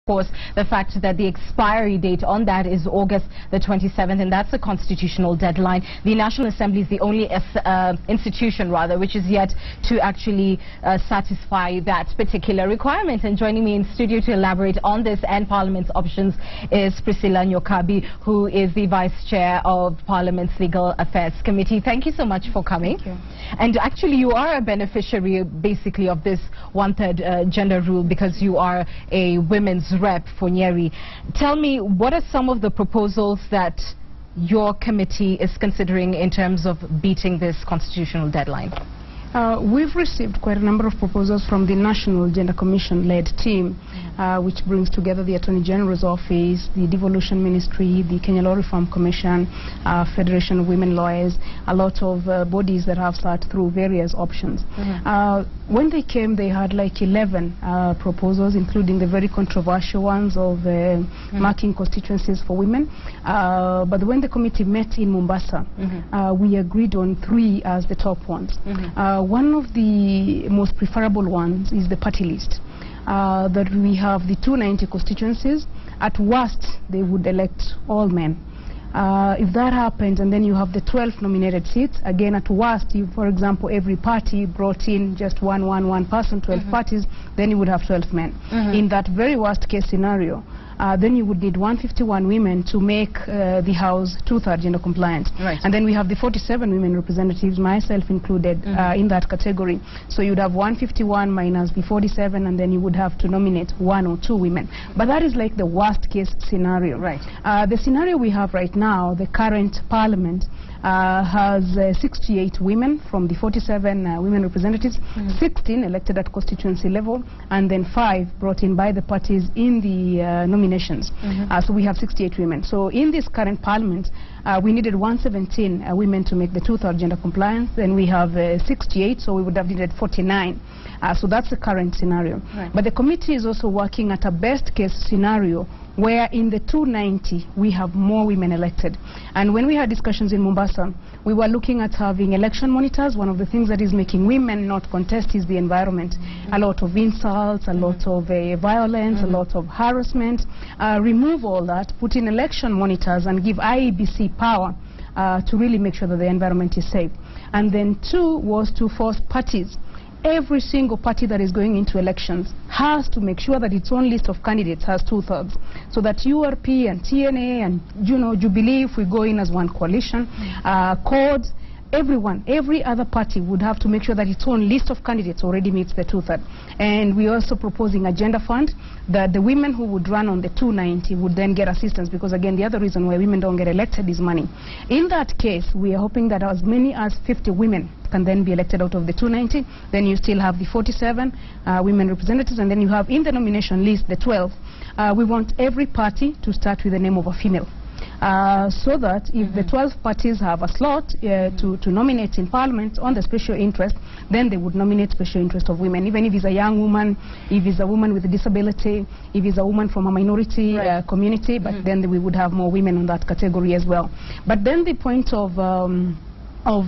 course, the fact that the expiry date on that is August the 27th, and that's a constitutional deadline. The National Assembly is the only institution, which is yet to actually satisfy that particular requirement. And joining me in studio to elaborate on this and Parliament's options is Priscilla Nyokabi, who is the Vice Chair of Parliament's Legal Affairs Committee. Thank you so much for coming. Thank you. And actually, you are a beneficiary, basically, of this one-third gender rule because you are a women's rep for Nyeri. Tell me, what are some of the proposals that your committee is considering in terms of beating this constitutional deadline? We've received quite a number of proposals from the National Gender Commission-led team, which brings together the Attorney General's Office, the Devolution Ministry, the Kenya Law Reform Commission, Federation of Women Lawyers, a lot of bodies that have sat through various options. When they came, they had like 11 proposals, including the very controversial ones of marking constituencies for women. But when the committee met in Mombasa, we agreed on 3 as the top ones. One of the most preferable ones is the party list. That we have the 290 constituencies. At worst, they would elect all men. If that happens, and then you have the 12 nominated seats, again at worst, if, for example, every party brought in just one person, 12 parties, then you would have 12 men. In that very worst case scenario, then you would need 151 women to make the House 2/3 gender compliant. And then we have the 47 women representatives, myself included, in that category. So you'd have 151 minus the 47, and then you would have to nominate 1 or 2 women. But that is like the worst case scenario. The scenario we have right now, the current Parliament, has 68 women from the 47 women representatives, 16 elected at constituency level, and then 5 brought in by the parties in the nominations. So we have 68 women. So in this current Parliament, we needed 117 women to make the 2/3 gender compliance. Then we have 68, so we would have needed 49. So that's the current scenario. But the committee is also working at a best case scenario where in the 290 we have more women elected. And when we had discussions in Mombasa, we were looking at having election monitors. One of the things that is making women not contest is the environment. A lot of insults, a lot of violence, a lot of harassment. Remove all that, put in election monitors and give IEBC power to really make sure that the environment is safe. And then 2 was to force parties. Every single party that is going into elections has to make sure that its own list of candidates has 2/3, so that URP and TNA and Jubilee, if we go in as one coalition, CORDS, everyone, every other party would have to make sure that its own list of candidates already meets the 2/3. And we're also proposing a gender fund that the women who would run on the 290 would then get assistance, because again, the other reason why women don't get elected is money. In that case, we are hoping that as many as 50 women can then be elected out of the 290. Then you still have the 47 women representatives, and then you have in the nomination list the 12. We want every party to start with the name of a female. So that if the 12 parties have a slot to nominate in Parliament on the special interest, then they would nominate special interest of women, even if it's a young woman, if it's a woman with a disability, if it's a woman from a minority community, but then we would have more women on that category as well. But then the point of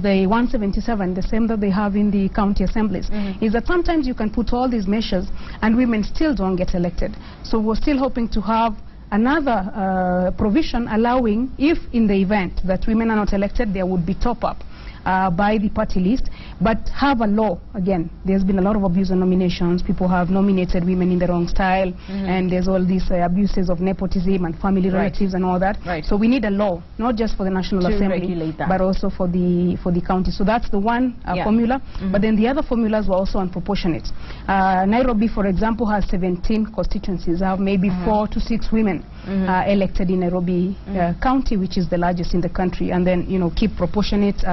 the 177, the same that they have in the county assemblies, is that sometimes you can put all these measures and women still don't get elected. So we're still hoping to have another provision allowing, if in the event that women are not elected, there would be top-up by the party list, but have a law. Again, there's been a lot of abuse on nominations. People have nominated women in the wrong style, and there's all these abuses of nepotism and family relatives and all that. So we need a law, not just for the National Assembly, but also for the county. So that's the one formula. But then the other formulas were also unproportionate. Nairobi, for example, has 17 constituencies. Have maybe 4 to 6 women elected in Nairobi County, which is the largest in the country, and then keep proportionate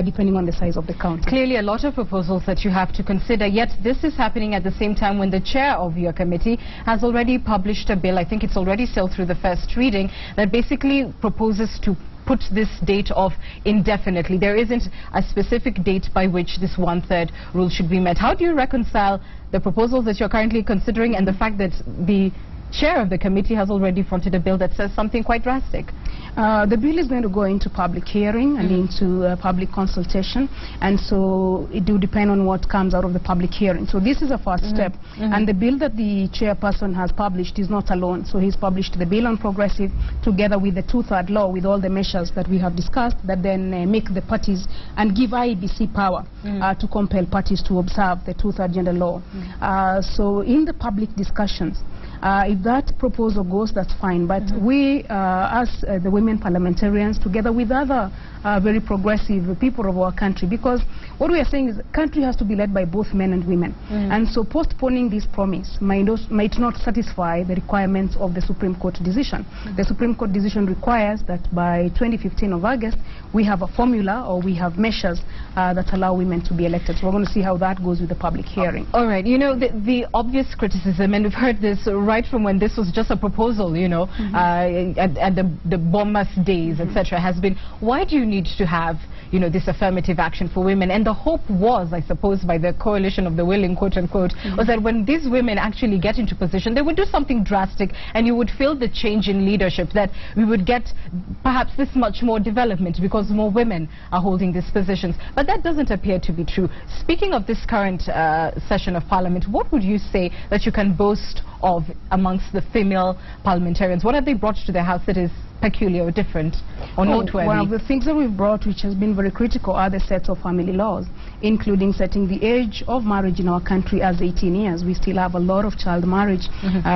depending on the size of the county. Clearly a lot of proposals that you have to consider, yet this is happening at the same time when the chair of your committee has already published a bill, I think it's already sailed through the first reading, that basically proposes to put this date off indefinitely. There isn't a specific date by which this 1/3 rule should be met. How do you reconcile the proposals that you're currently considering and the fact that the chair of the committee has already fronted a bill that says something quite drastic? The bill is going to go into public hearing and into public consultation, and so it will depend on what comes out of the public hearing. So this is a first step, and the bill that the chairperson has published is not alone. So he's published the bill on progressive together with the two-third law, with all the measures that we have discussed, that then make the parties and give IEBC power to compel parties to observe the two-third gender law. So in the public discussions, if that proposal goes, that's fine. But we, as the women parliamentarians, together with other very progressive people of our country, because what we are saying is the country has to be led by both men and women. And so postponing this promise might not satisfy the requirements of the Supreme Court decision. The Supreme Court decision requires that by 2015 of August, we have a formula or we have measures that allow women to be elected. So we're going to see how that goes with the public hearing. All right. You know, the obvious criticism, and we've heard this right from when this was just a proposal, you know, at the Bomas days, etc., has been, why do you need to have, you know, this affirmative action for women? And the hope was, I suppose, by the coalition of the willing, quote unquote, was that when these women actually get into position, they would do something drastic, and you would feel the change in leadership, that we would get perhaps this much more development because more women are holding these positions. But that doesn't appear to be true. Speaking of this current session of Parliament, what would you say that you can boast of amongst the female parliamentarians? What have they brought to the House that is peculiar or different or noteworthy? One of the things that we've brought, which has been very critical, are the sets of family laws, including setting the age of marriage in our country as 18 years. We still have a lot of child marriage.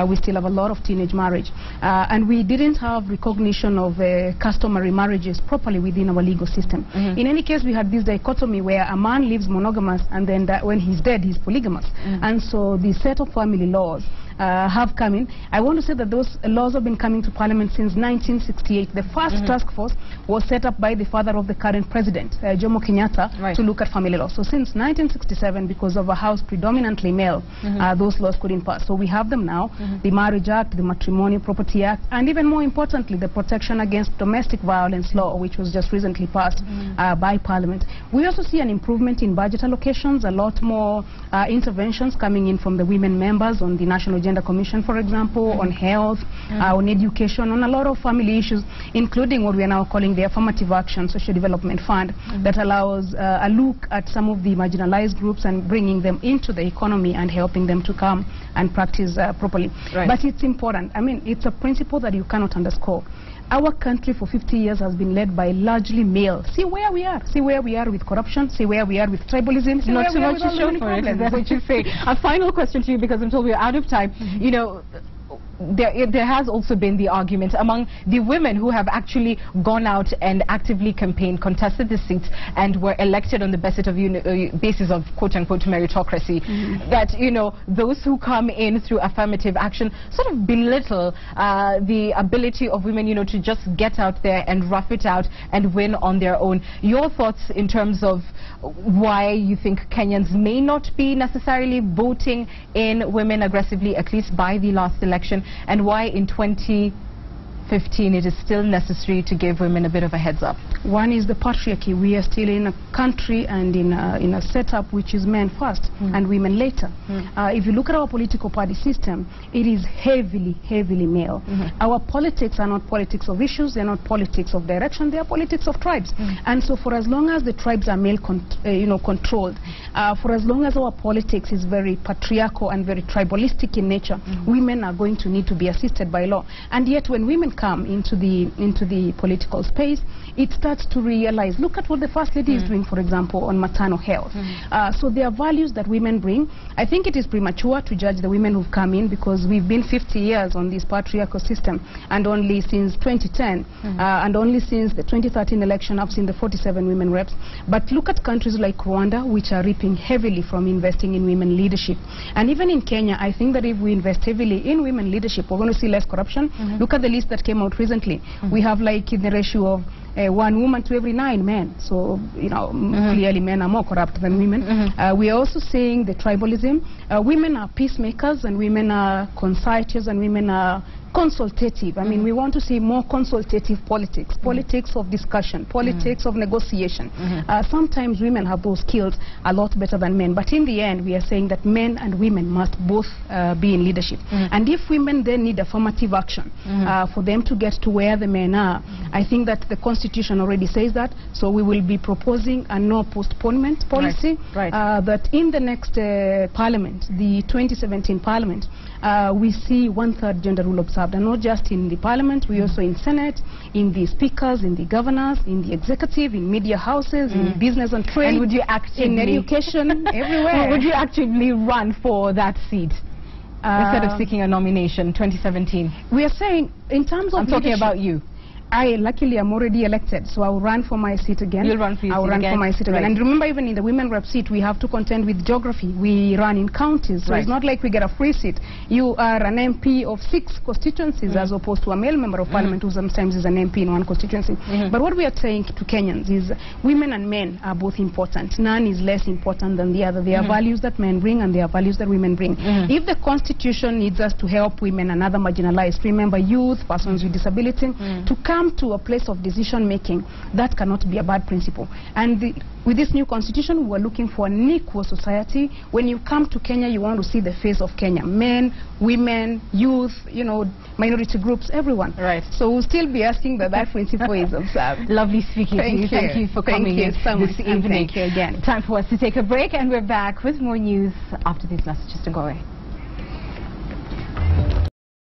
We still have a lot of teenage marriage. And we didn't have recognition of customary marriages properly within our legal system. In any case, we had this dichotomy where a man lives monogamous, and then when he's dead, he's polygamous. And so the set of family laws have come in. I want to say that those laws have been coming to Parliament since 1968. The first task force was set up by the father of the current president, Jomo Kenyatta, to look at family law. So since 1967, because of a house predominantly male, those laws couldn't pass. So we have them now, the Marriage Act, the Matrimonial Property Act, and even more importantly, the Protection Against Domestic Violence Law, which was just recently passed by Parliament. We also see an improvement in budget allocations, a lot more interventions coming in from the women members on the National Gender Commission, for example, on health, on education, on a lot of family issues, including what we are now calling the Affirmative Action Social Development Fund, that allows a look at some of the marginalized groups and bringing them into the economy and helping them to come and practice properly. But it's important. I mean, it's a principle that you cannot underscore. Our country for 50 years has been led by largely male. See where we are. See where we are with corruption. See where we are with tribalism. See not too much to show for it. Is that what you say? A final question to you, because I'm told we're out of time. You know, there has also been the argument among the women who have actually gone out and actively campaigned, contested the seats, and were elected on the basis of quote-unquote meritocracy, that, you know, those who come in through affirmative action sort of belittle the ability of women, you know, to just get out there and rough it out and win on their own. Your thoughts in terms of why you think Kenyans may not be necessarily voting in women aggressively, at least by the last election, and why in 2015 it is still necessary to give women a bit of a heads up? One is the patriarchy. We are still in a country and in a setup which is men first and women later. If you look at our political party system, it is heavily male. Our politics are not politics of issues, they're not politics of direction, they are politics of tribes. And so for as long as the tribes are male controlled, for as long as our politics is very patriarchal and very tribalistic in nature, women are going to need to be assisted by law. And yet when women come into the political space, it starts to realize, look at what the First Lady is doing, for example, on maternal health. So there are values that women bring. I think it is premature to judge the women who've come in, because we've been 50 years on this patriarchal system, and only since 2010 and only since the 2013 election I've seen the 47 women reps. But look at countries like Rwanda, which are reaping heavily from investing in women leadership. And even in Kenya, I think that if we invest heavily in women leadership, we're going to see less corruption. Look at the list that came out recently. We have like in the ratio of 1 woman to every 9 men. So, you know, clearly men are more corrupt than women. We are also seeing the tribalism. Women are peacemakers, and women are conciliators, and women are consultative. I mean, we want to see more consultative politics, politics of discussion, politics of negotiation. Sometimes women have those skills a lot better than men, but in the end, we are saying that men and women must both be in leadership. And if women then need affirmative action for them to get to where the men are, I think that the Constitution already says that, so we will be proposing a no postponement policy, that in the next Parliament, the 2017 Parliament, we see 1/3 gender rule observed, and not just in the Parliament, we also in Senate, in the speakers, in the governors, in the executive, in media houses, in business and trade, and would you actively, in education, everywhere. Would you actively run for that seat instead of seeking a nomination 2017? We are saying, in terms of I'm talking about you. Luckily, I'm already elected, so I will run for my seat again. You'll run for your seat again? I will run for my seat again. And remember, even in the women rep seat, we have to contend with geography. We run in counties, so it's not like we get a free seat. You are an MP of 6 constituencies as opposed to a male member of parliament who sometimes is an MP in one constituency. But what we are saying to Kenyans is women and men are both important. None is less important than the other. There are values that men bring and there are values that women bring. If the Constitution needs us to help women and other marginalized, remember youth, persons with disability, to come to a place of decision making, that cannot be a bad principle. And with this new Constitution, we are looking for an equal society. When you come to Kenya, you want to see the face of Kenya. Men, women, youth, you know, minority groups, everyone. So we'll still be asking that that principle is observed. Lovely speaking to you. Thank you for coming in this evening. Thank you again. Time for us to take a break, and we're back with more news after these messages. To go away.